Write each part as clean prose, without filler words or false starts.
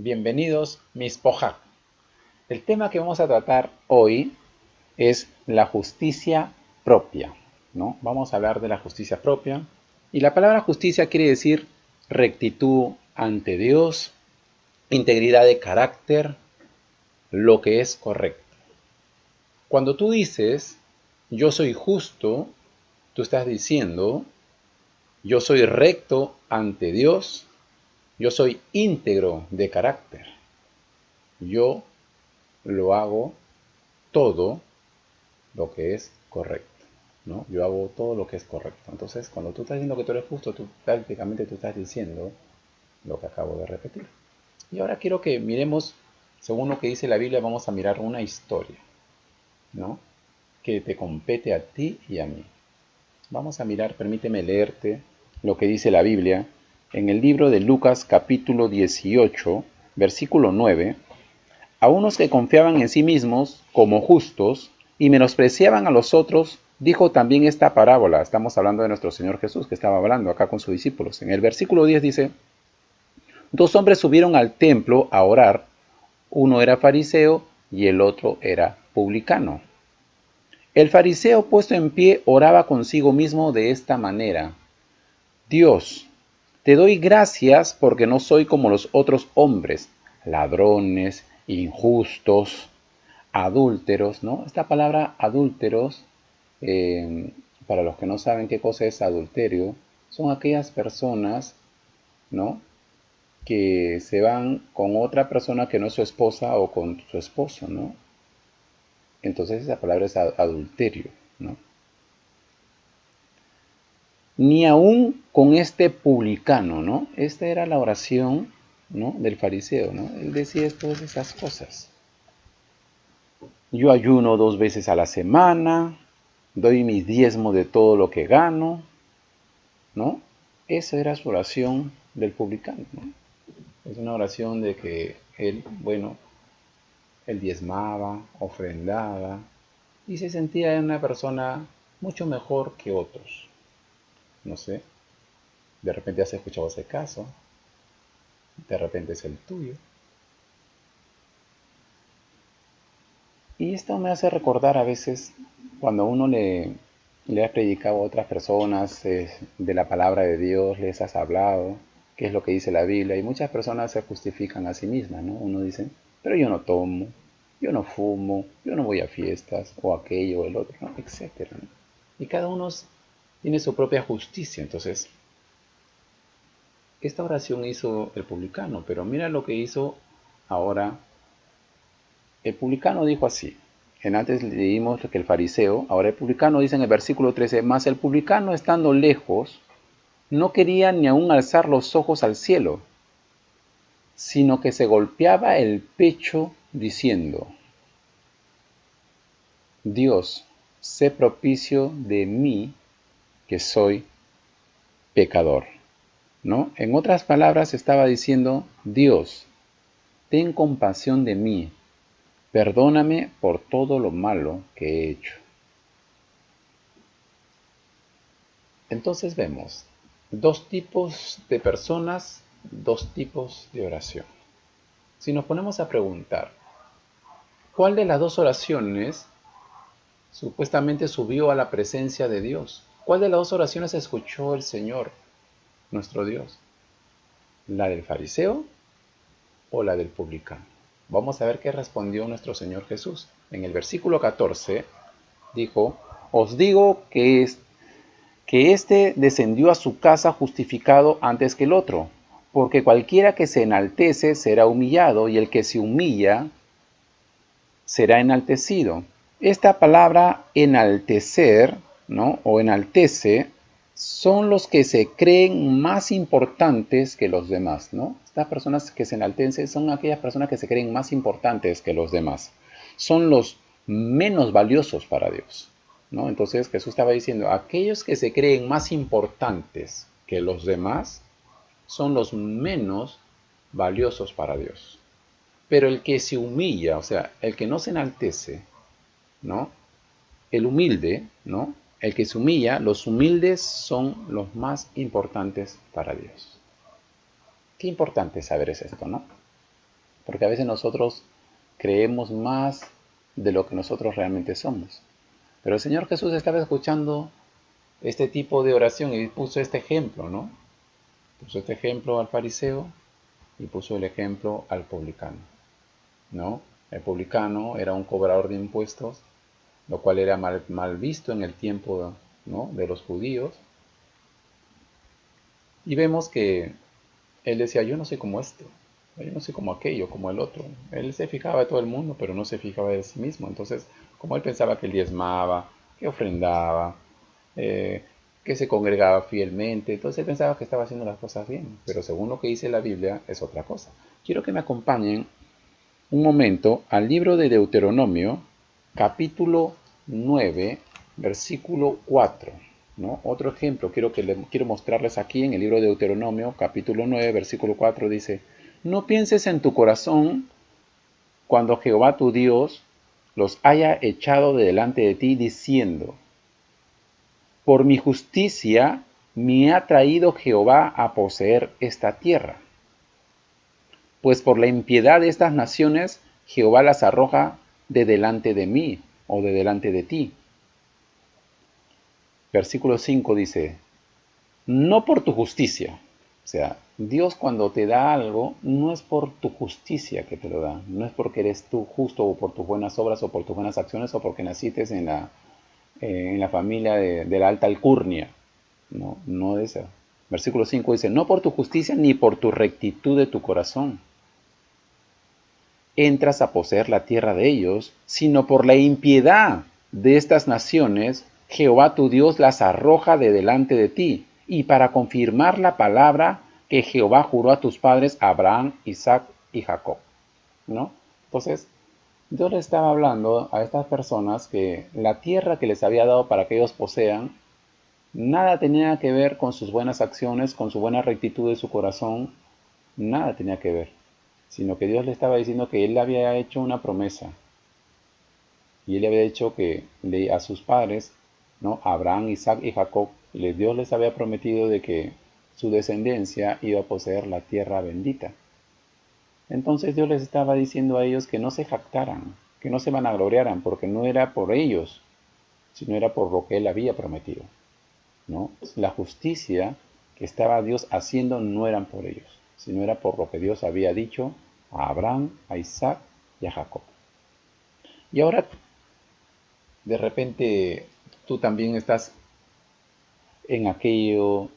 Bienvenidos, mis Pojak. El tema que vamos a tratar hoy es la justicia propia, ¿no? Vamos a hablar de la justicia propia. Y la palabra justicia quiere decir rectitud ante Dios, integridad de carácter, lo que es correcto. Cuando tú dices, yo soy justo, tú estás diciendo, yo soy recto ante Dios, yo soy íntegro de carácter. Yo lo hago todo lo que es correcto, ¿no? Yo hago todo lo que es correcto. Entonces, cuando tú estás diciendo que tú eres justo, tú prácticamente tú estás diciendo lo que acabo de repetir. Y ahora quiero que miremos, según lo que dice la Biblia, vamos a mirar una historia, ¿no? Que te compete a ti y a mí. Vamos a mirar, permíteme leerte lo que dice la Biblia en el libro de Lucas capítulo 18, versículo 9. A unos que confiaban en sí mismos como justos y menospreciaban a los otros, dijo también esta parábola. Estamos hablando de nuestro Señor Jesús, que estaba hablando acá con sus discípulos. En el versículo 10 dice, dos hombres subieron al templo a orar, uno era fariseo y el otro era publicano. El fariseo, puesto en pie, oraba consigo mismo de esta manera: Dios, te doy gracias porque no soy como los otros hombres, ladrones, injustos, adúlteros, ¿no? Esta palabra adúlteros, para los que no saben qué cosa es adulterio, son aquellas personas, ¿no? Que se van con otra persona que no es su esposa o con su esposo, ¿no? Entonces esa palabra es adulterio, ¿no? Ni aún con este publicano, ¿no? Esta era la oración, ¿no? Del fariseo, ¿no? Él decía todas esas cosas. Yo ayuno 2 veces a la semana, doy mi diezmo de todo lo que gano, ¿no? Esa era su oración del publicano, ¿no? Es una oración de que él, bueno, él diezmaba, ofrendaba y se sentía una persona mucho mejor que otros. No sé, de repente has escuchado ese caso, de repente es el tuyo. Y esto me hace recordar a veces cuando uno le ha predicado a otras personas de la palabra de Dios, les has hablado, qué es lo que dice la Biblia, y muchas personas se justifican a sí mismas, ¿no? Uno dice, pero yo no tomo, yo no fumo, yo no voy a fiestas, o aquello o el otro, ¿no? Etcétera, ¿no? Y cada uno tiene su propia justicia. Entonces, esta oración hizo el publicano, pero mira lo que hizo ahora. El publicano dijo así. En antes leímos que el fariseo, ahora el publicano dice en el versículo 13, mas el publicano estando lejos, no quería ni aun alzar los ojos al cielo, sino que se golpeaba el pecho diciendo, Dios, sé propicio de mí, que soy pecador. ¿No? En otras palabras estaba diciendo, Dios, ten compasión de mí, perdóname por todo lo malo que he hecho. Entonces vemos dos tipos de personas, dos tipos de oración. Si nos ponemos a preguntar, ¿cuál de las dos oraciones supuestamente subió a la presencia de Dios? ¿Cuál de las dos oraciones escuchó el Señor, nuestro Dios? ¿La del fariseo o la del publicano? Vamos a ver qué respondió nuestro Señor Jesús. En el versículo 14 dijo, os digo que éste descendió a su casa justificado antes que el otro, porque cualquiera que se enaltece será humillado, y el que se humilla será enaltecido. Esta palabra enaltecer, ¿no? O enaltece, son los que se creen más importantes que los demás, ¿no? Estas personas que se enaltecen son aquellas personas que se creen más importantes que los demás. Son los menos valiosos para Dios, ¿no? Entonces Jesús estaba diciendo, aquellos que se creen más importantes que los demás son los menos valiosos para Dios. Pero el que se humilla, o sea, el que no se enaltece, ¿no? El humilde, ¿no? El que se humilla, los humildes son los más importantes para Dios. Qué importante saber es esto, ¿no? Porque a veces nosotros creemos más de lo que nosotros realmente somos. Pero el Señor Jesús estaba escuchando este tipo de oración y puso este ejemplo, ¿no? Puso este ejemplo al fariseo y puso el ejemplo al publicano, ¿no? El publicano era un cobrador de impuestos, lo cual era mal visto en el tiempo, ¿no?, de los judíos. Y vemos que él decía, yo no soy como esto, yo no soy como aquello, como el otro. Él se fijaba de todo el mundo, pero no se fijaba de sí mismo. Entonces, como él pensaba que él diezmaba, que ofrendaba, eh, que se congregaba fielmente, entonces él pensaba que estaba haciendo las cosas bien. Pero según lo que dice la Biblia, es otra cosa. Quiero que me acompañen un momento al libro de Deuteronomio, capítulo 9, versículo 4. ¿No? Otro ejemplo quiero mostrarles aquí en el libro de Deuteronomio, capítulo 9, versículo 4, dice: no pienses en tu corazón cuando Jehová tu Dios los haya echado de delante de ti, diciendo: por mi justicia me ha traído Jehová a poseer esta tierra. Pues por la impiedad de estas naciones Jehová las arroja de delante de mí o de delante de ti. Versículo 5 dice: no por tu justicia. O sea, Dios cuando te da algo, no es por tu justicia que te lo da. No es porque eres tú justo o por tus buenas obras o por tus buenas acciones o porque naciste en la familia de la alta alcurnia. No, no es eso. Versículo 5 dice: no por tu justicia ni por tu rectitud de tu corazón entras a poseer la tierra de ellos, sino por la impiedad de estas naciones, Jehová tu Dios las arroja de delante de ti, y para confirmar la palabra que Jehová juró a tus padres, Abraham, Isaac y Jacob. ¿No? Entonces, Dios le estaba hablando a estas personas que la tierra que les había dado para que ellos posean, nada tenía que ver con sus buenas acciones, con su buena rectitud de su corazón, nada tenía que ver, sino que Dios le estaba diciendo que Él le había hecho una promesa, y Él le había dicho que a sus padres, ¿no?, Abraham, Isaac y Jacob, Dios les había prometido de que su descendencia iba a poseer la tierra bendita. Entonces Dios les estaba diciendo a ellos que no se jactaran, que no se vanagloriaran, porque no era por ellos, sino era por lo que Él había prometido, ¿no? La justicia que estaba Dios haciendo no eran por ellos, sino era por lo que Dios había dicho a Abraham, a Isaac y a Jacob. Y ahora, de repente, tú también estás en aquello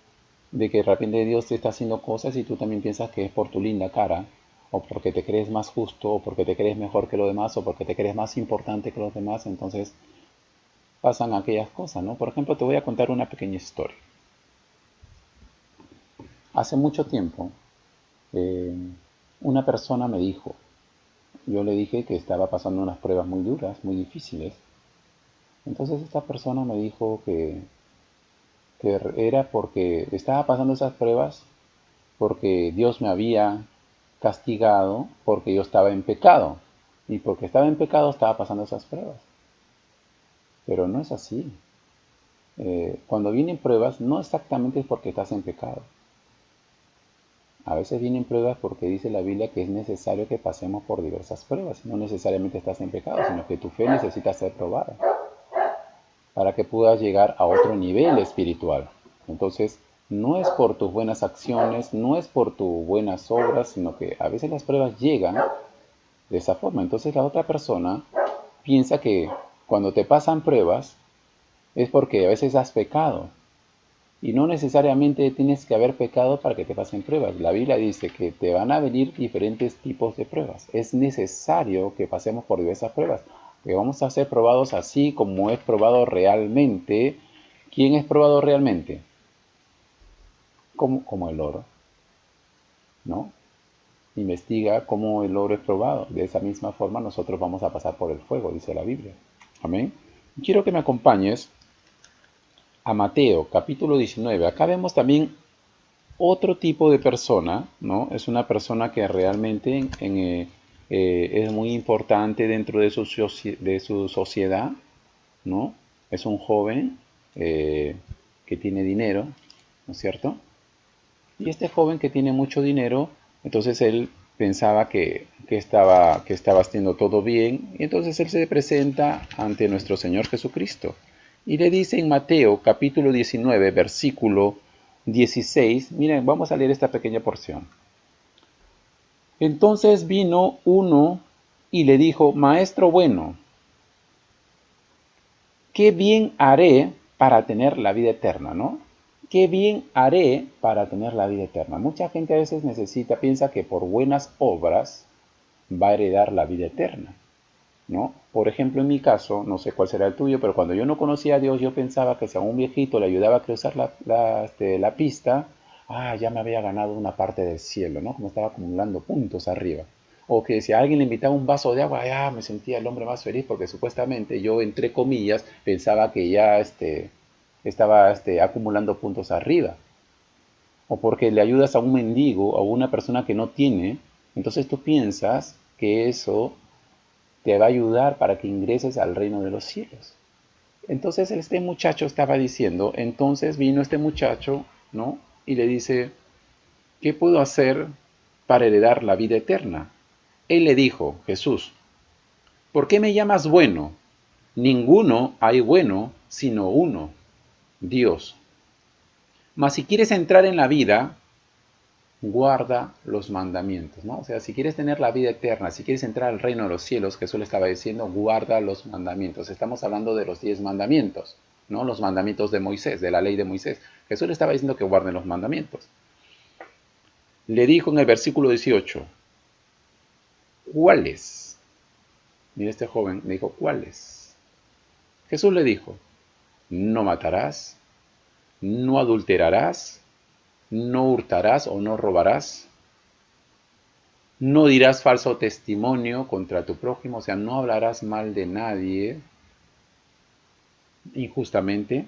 de que de repente Dios te está haciendo cosas y tú también piensas que es por tu linda cara, o porque te crees más justo, o porque te crees mejor que los demás, o porque te crees más importante que los demás, entonces pasan aquellas cosas, ¿no? Por ejemplo, te voy a contar una pequeña historia. Hace mucho tiempo, eh, una persona me dijo, yo le dije que estaba pasando unas pruebas muy duras, muy difíciles. Entonces esta persona me dijo que era porque estaba pasando esas pruebas porque Dios me había castigado porque yo estaba en pecado. Y porque estaba en pecado estaba pasando esas pruebas. Pero no es así. Cuando vienen pruebas, no exactamente es porque estás en pecado. A veces vienen pruebas porque dice la Biblia que es necesario que pasemos por diversas pruebas. No necesariamente estás en pecado, sino que tu fe necesita ser probada para que puedas llegar a otro nivel espiritual. Entonces, no es por tus buenas acciones, no es por tus buenas obras, sino que a veces las pruebas llegan de esa forma. Entonces la otra persona piensa que cuando te pasan pruebas es porque a veces has pecado. Y no necesariamente tienes que haber pecado para que te pasen pruebas. La Biblia dice que te van a venir diferentes tipos de pruebas. Es necesario que pasemos por diversas pruebas. Que vamos a ser probados así como es probado realmente. ¿Quién es probado realmente? Como el oro, ¿no? Investiga cómo el oro es probado. De esa misma forma nosotros vamos a pasar por el fuego, dice la Biblia. Amén. Quiero que me acompañes a Mateo, capítulo 19. Acá vemos también otro tipo de persona, ¿no? Es una persona que realmente es muy importante dentro de su sociedad, ¿no? Es un joven que tiene dinero, ¿no es cierto? Y este joven que tiene mucho dinero, entonces él pensaba que estaba haciendo todo bien, y entonces él se presenta ante nuestro Señor Jesucristo y le dice en Mateo capítulo 19, versículo 16, miren, vamos a leer esta pequeña porción. Entonces vino uno y le dijo, Maestro bueno, ¿qué bien haré para tener la vida eterna, no? ¿Qué bien haré para tener la vida eterna? Mucha gente a veces piensa que por buenas obras va a heredar la vida eterna, ¿no? Por ejemplo, en mi caso, no sé cuál será el tuyo, pero cuando yo no conocía a Dios, yo pensaba que si a un viejito le ayudaba a cruzar la pista, ya me había ganado una parte del cielo, ¿no? Como estaba acumulando puntos arriba. O que si a alguien le invitaba un vaso de agua, ya me sentía el hombre más feliz porque supuestamente yo, entre comillas, pensaba que ya estaba acumulando puntos arriba. O porque le ayudas a un mendigo o a una persona que no tiene, entonces tú piensas que eso te va a ayudar para que ingreses al reino de los cielos. Entonces este muchacho estaba diciendo, entonces vino este muchacho, ¿no? Y le dice, ¿qué puedo hacer para heredar la vida eterna? Él le dijo, Jesús, ¿por qué me llamas bueno? Ninguno hay bueno sino uno, Dios. Mas si quieres entrar en la vida, guarda los mandamientos, ¿no? O sea, si quieres tener la vida eterna, si quieres entrar al reino de los cielos, Jesús le estaba diciendo, guarda los mandamientos. Estamos hablando de los 10 mandamientos, ¿no? Los mandamientos de Moisés, de la ley de Moisés. Jesús le estaba diciendo que guarden los mandamientos. Le dijo en el versículo 18, ¿cuáles? Mira, este joven le dijo, ¿cuáles? Jesús le dijo, no matarás, no adulterarás, no hurtarás o no robarás, no dirás falso testimonio contra tu prójimo, o sea, no hablarás mal de nadie injustamente.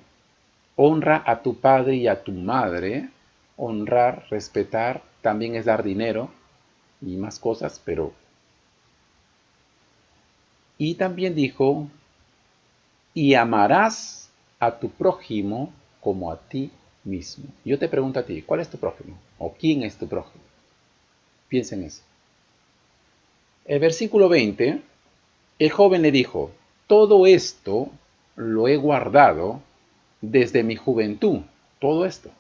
Honra a tu padre y a tu madre. Honrar, respetar, también es dar dinero y más cosas, pero... Y también dijo, y amarás a tu prójimo como a ti mismo. Yo te pregunto a ti, ¿cuál es tu prójimo? ¿O quién es tu prójimo? Piensa en eso. El versículo 20, el joven le dijo, todo esto lo he guardado desde mi juventud, todo esto.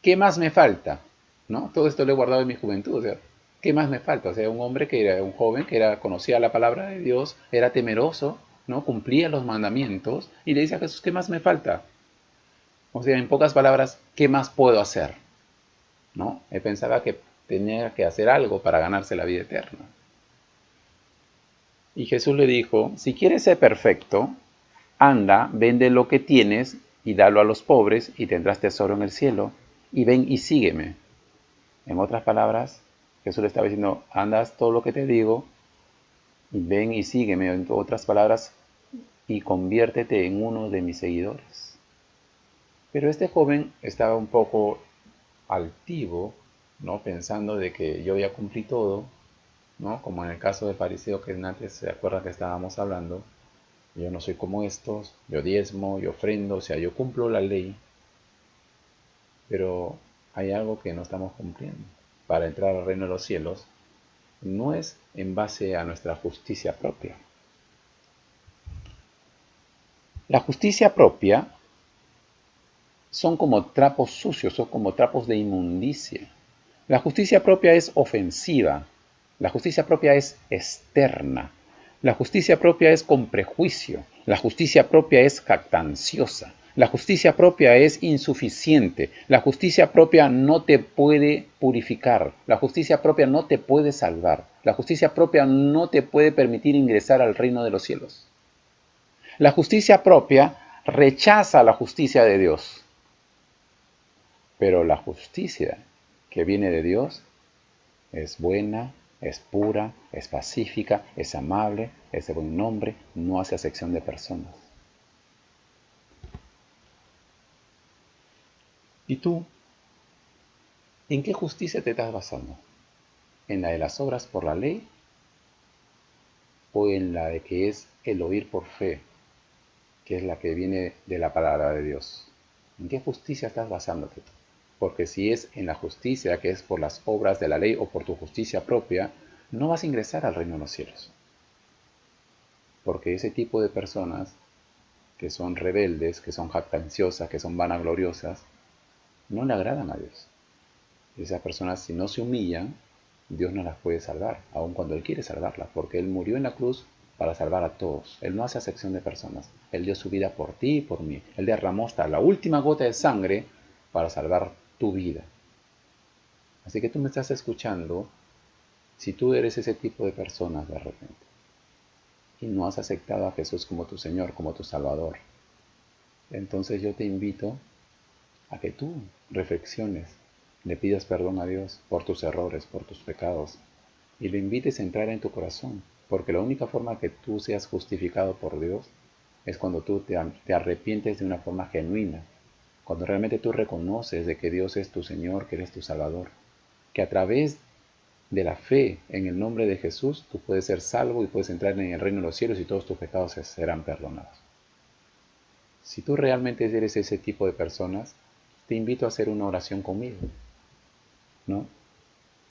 ¿Qué más me falta? ¿No? Todo esto lo he guardado en mi juventud, o sea, ¿qué más me falta? O sea, un hombre que era un joven, conocía la palabra de Dios, era temeroso, ¿no? Cumplía los mandamientos y le dice a Jesús, ¿qué más me falta? O sea, en pocas palabras, ¿qué más puedo hacer? ¿No? Él pensaba que tenía que hacer algo para ganarse la vida eterna. Y Jesús le dijo, si quieres ser perfecto, anda, vende lo que tienes y dalo a los pobres y tendrás tesoro en el cielo. Y ven y sígueme. En otras palabras, Jesús le estaba diciendo, andas todo lo que te digo y ven y sígueme. En otras palabras, y conviértete en uno de mis seguidores. Pero este joven estaba un poco altivo, ¿no? Pensando de que yo ya cumplí todo, ¿no? Como en el caso del fariseo que antes se acuerda que estábamos hablando. Yo no soy como estos, yo diezmo, yo ofrendo, o sea, yo cumplo la ley, pero hay algo que no estamos cumpliendo. Para entrar al reino de los cielos, no es en base a nuestra justicia propia. La justicia propia son como trapos sucios, son como trapos de inmundicia. La justicia propia es ofensiva, la justicia propia es externa, la justicia propia es con prejuicio, la justicia propia es jactanciosa, la justicia propia es insuficiente, la justicia propia no te puede purificar, la justicia propia no te puede salvar, la justicia propia no te puede permitir ingresar al reino de los cielos. La justicia propia rechaza la justicia de Dios, pero la justicia que viene de Dios es buena, es pura, es pacífica, es amable, es de buen nombre, no hace acepción de personas. ¿Y tú? ¿En qué justicia te estás basando? ¿En la de las obras por la ley o en la de que es el oír por fe, que es la que viene de la palabra de Dios? ¿En qué justicia estás basándote? Porque si es en la justicia, que es por las obras de la ley o por tu justicia propia, no vas a ingresar al reino de los cielos. Porque ese tipo de personas que son rebeldes, que son jactanciosas, que son vanagloriosas, no le agradan a Dios. Esas personas, si no se humillan, Dios no las puede salvar, aun cuando Él quiere salvarlas, porque Él murió en la cruz para salvar a todos. Él no hace acepción de personas. Él dio su vida por ti y por mí. Él derramó hasta la última gota de sangre para salvar tu vida. Así que tú me estás escuchando, si tú eres ese tipo de personas de repente y no has aceptado a Jesús como tu Señor, como tu Salvador, entonces yo te invito a que tú reflexiones, le pidas perdón a Dios por tus errores, por tus pecados, y lo invites a entrar en tu corazón, porque la única forma que tú seas justificado por Dios es cuando tú te arrepientes de una forma genuina, cuando realmente tú reconoces de que Dios es tu Señor, que eres tu Salvador, que a través de la fe en el nombre de Jesús tú puedes ser salvo y puedes entrar en el reino de los cielos y todos tus pecados serán perdonados. Si tú realmente eres ese tipo de personas, te invito a hacer una oración conmigo, ¿no?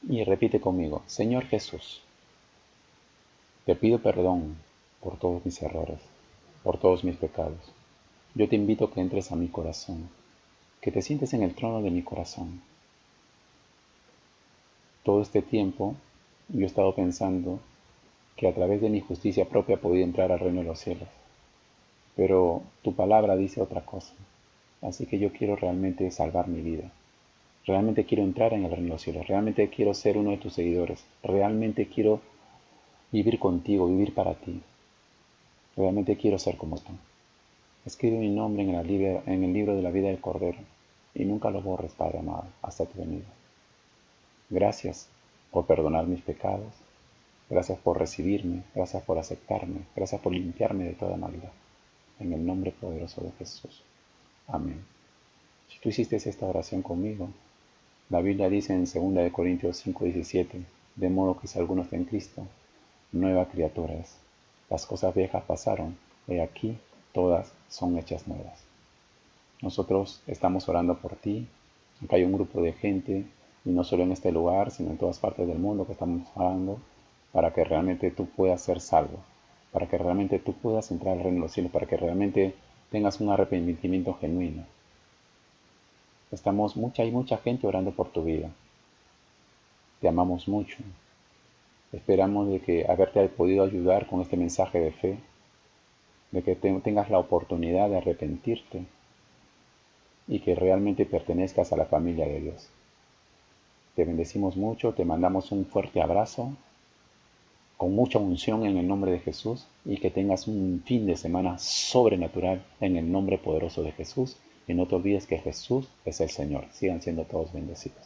Y repite conmigo: Señor Jesús, te pido perdón por todos mis errores, por todos mis pecados. Yo te invito a que entres a mi corazón, que te sientes en el trono de mi corazón. Todo este tiempo yo he estado pensando que a través de mi justicia propia podía entrar al reino de los cielos. Pero tu palabra dice otra cosa. Así que yo quiero realmente salvar mi vida. Realmente quiero entrar en el reino de los cielos. Realmente quiero ser uno de tus seguidores. Realmente quiero vivir contigo, vivir para ti. Realmente quiero ser como tú. Escribe mi nombre en el libro de la vida del Cordero y nunca lo borres, Padre amado, hasta tu venida. Gracias por perdonar mis pecados. Gracias por recibirme. Gracias por aceptarme. Gracias por limpiarme de toda maldad. En el nombre poderoso de Jesús. Amén. Si tú hiciste esta oración conmigo, la Biblia dice en 2 Corintios 5:17, de modo que si alguno está en Cristo, nueva criatura es. Las cosas viejas pasaron, y aquí todas son hechas nuevas. Nosotros estamos orando por ti. Acá hay un grupo de gente, y no solo en este lugar, sino en todas partes del mundo que estamos orando, para que realmente tú puedas ser salvo, para que realmente tú puedas entrar al reino de los cielos, para que realmente tengas un arrepentimiento genuino. Hay mucha gente orando por tu vida. Te amamos mucho. Esperamos de que haberte podido ayudar con este mensaje de fe, de que tengas la oportunidad de arrepentirte y que realmente pertenezcas a la familia de Dios. Te bendecimos mucho, te mandamos un fuerte abrazo, con mucha unción en el nombre de Jesús, y que tengas un fin de semana sobrenatural en el nombre poderoso de Jesús. Y no te olvides que Jesús es el Señor. Sigan siendo todos bendecidos.